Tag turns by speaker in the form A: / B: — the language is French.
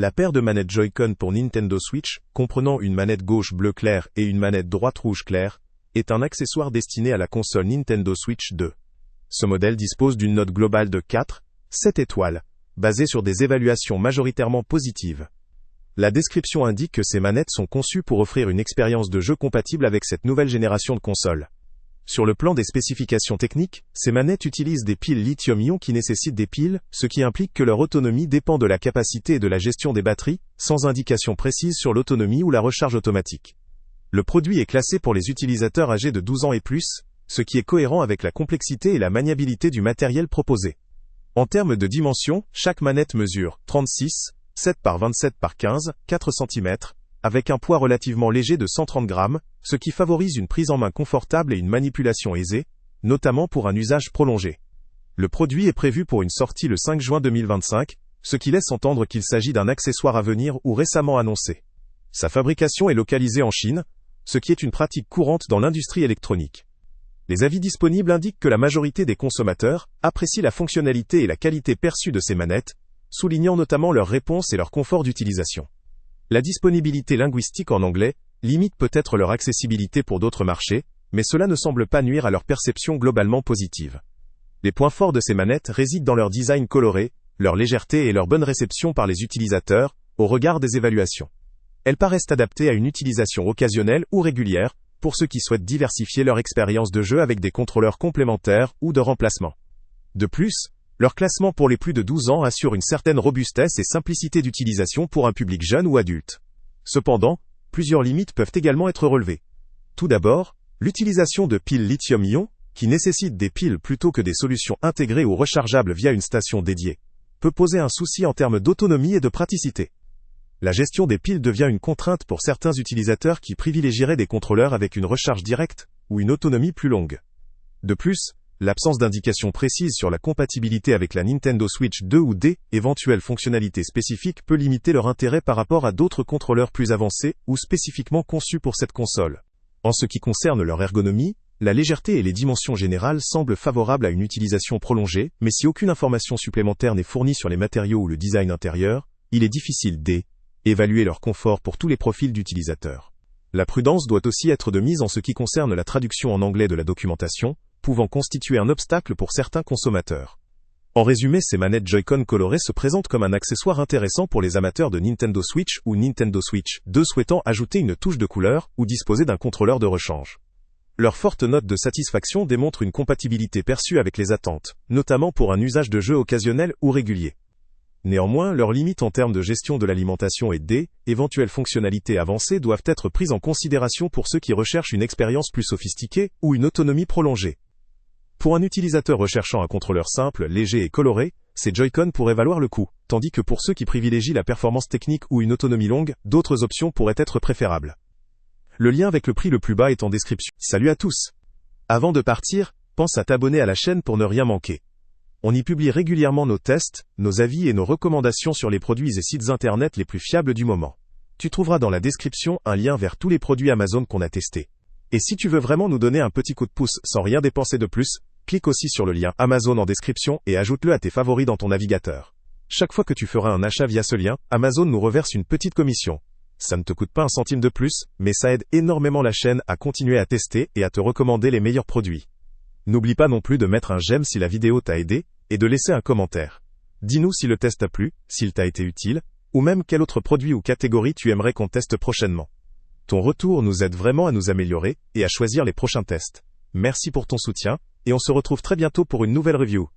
A: La paire de manettes Joy-Con pour Nintendo Switch, comprenant une manette gauche bleu clair et une manette droite rouge clair, est un accessoire destiné à la console Nintendo Switch 2. Ce modèle dispose d'une note globale de 4,7 étoiles, basée sur des évaluations majoritairement positives. La description indique que ces manettes sont conçues pour offrir une expérience de jeu compatible avec cette nouvelle génération de consoles. Sur le plan des spécifications techniques, ces manettes utilisent des piles lithium-ion qui nécessitent des piles, ce qui implique que leur autonomie dépend de la capacité et de la gestion des batteries, sans indication précise sur l'autonomie ou la recharge automatique. Le produit est classé pour les utilisateurs âgés de 12 ans et plus, ce qui est cohérent avec la complexité et la maniabilité du matériel proposé. En termes de dimensions, chaque manette mesure 36,7 par 27 par 15, 4 cm, avec un poids relativement léger de 130 grammes, ce qui favorise une prise en main confortable et une manipulation aisée, notamment pour un usage prolongé. Le produit est prévu pour une sortie le 5 juin 2025, ce qui laisse entendre qu'il s'agit d'un accessoire à venir ou récemment annoncé. Sa fabrication est localisée en Chine, ce qui est une pratique courante dans l'industrie électronique. Les avis disponibles indiquent que la majorité des consommateurs apprécient la fonctionnalité et la qualité perçue de ces manettes, soulignant notamment leur réponse et leur confort d'utilisation. La disponibilité linguistique en anglais limite peut-être leur accessibilité pour d'autres marchés, mais cela ne semble pas nuire à leur perception globalement positive. Les points forts de ces manettes résident dans leur design coloré, leur légèreté et leur bonne réception par les utilisateurs, au regard des évaluations. Elles paraissent adaptées à une utilisation occasionnelle ou régulière, pour ceux qui souhaitent diversifier leur expérience de jeu avec des contrôleurs complémentaires ou de remplacement. De plus, leur classement pour les plus de 12 ans assure une certaine robustesse et simplicité d'utilisation pour un public jeune ou adulte. Cependant, plusieurs limites peuvent également être relevées. Tout d'abord, l'utilisation de piles lithium-ion, qui nécessitent des piles plutôt que des solutions intégrées ou rechargeables via une station dédiée, peut poser un souci en termes d'autonomie et de praticité. La gestion des piles devient une contrainte pour certains utilisateurs qui privilégieraient des contrôleurs avec une recharge directe ou une autonomie plus longue. De plus, l'absence d'indication précise sur la compatibilité avec la Nintendo Switch 2 ou des éventuelles fonctionnalités spécifiques peut limiter leur intérêt par rapport à d'autres contrôleurs plus avancés ou spécifiquement conçus pour cette console. En ce qui concerne leur ergonomie, la légèreté et les dimensions générales semblent favorables à une utilisation prolongée, mais si aucune information supplémentaire n'est fournie sur les matériaux ou le design intérieur, il est difficile d'évaluer leur confort pour tous les profils d'utilisateurs. La prudence doit aussi être de mise en ce qui concerne la traduction en anglais de la documentation, pouvant constituer un obstacle pour certains consommateurs. En résumé, ces manettes Joy-Con colorées se présentent comme un accessoire intéressant pour les amateurs de Nintendo Switch ou Nintendo Switch 2 souhaitant ajouter une touche de couleur ou disposer d'un contrôleur de rechange. Leur forte note de satisfaction démontre une compatibilité perçue avec les attentes, notamment pour un usage de jeu occasionnel ou régulier. Néanmoins, leurs limites en termes de gestion de l'alimentation et d'éventuelles fonctionnalités avancées doivent être prises en considération pour ceux qui recherchent une expérience plus sophistiquée ou une autonomie prolongée. Pour un utilisateur recherchant un contrôleur simple, léger et coloré, ces Joy-Con pourraient valoir le coup, tandis que pour ceux qui privilégient la performance technique ou une autonomie longue, d'autres options pourraient être préférables. Le lien avec le prix le plus bas est en description. Salut à tous! Avant de partir, pense à t'abonner à la chaîne pour ne rien manquer. On y publie régulièrement nos tests, nos avis et nos recommandations sur les produits et sites internet les plus fiables du moment. Tu trouveras dans la description un lien vers tous les produits Amazon qu'on a testés. Et si tu veux vraiment nous donner un petit coup de pouce sans rien dépenser de plus, clique aussi sur le lien Amazon en description et ajoute-le à tes favoris dans ton navigateur. Chaque fois que tu feras un achat via ce lien, Amazon nous reverse une petite commission. Ça ne te coûte pas un centime de plus, mais ça aide énormément la chaîne à continuer à tester et à te recommander les meilleurs produits. N'oublie pas non plus de mettre un j'aime si la vidéo t'a aidé, et de laisser un commentaire. Dis-nous si le test t'a plu, s'il t'a été utile, ou même quel autre produit ou catégorie tu aimerais qu'on teste prochainement. Ton retour nous aide vraiment à nous améliorer, et à choisir les prochains tests. Merci pour ton soutien, et on se retrouve très bientôt pour une nouvelle review.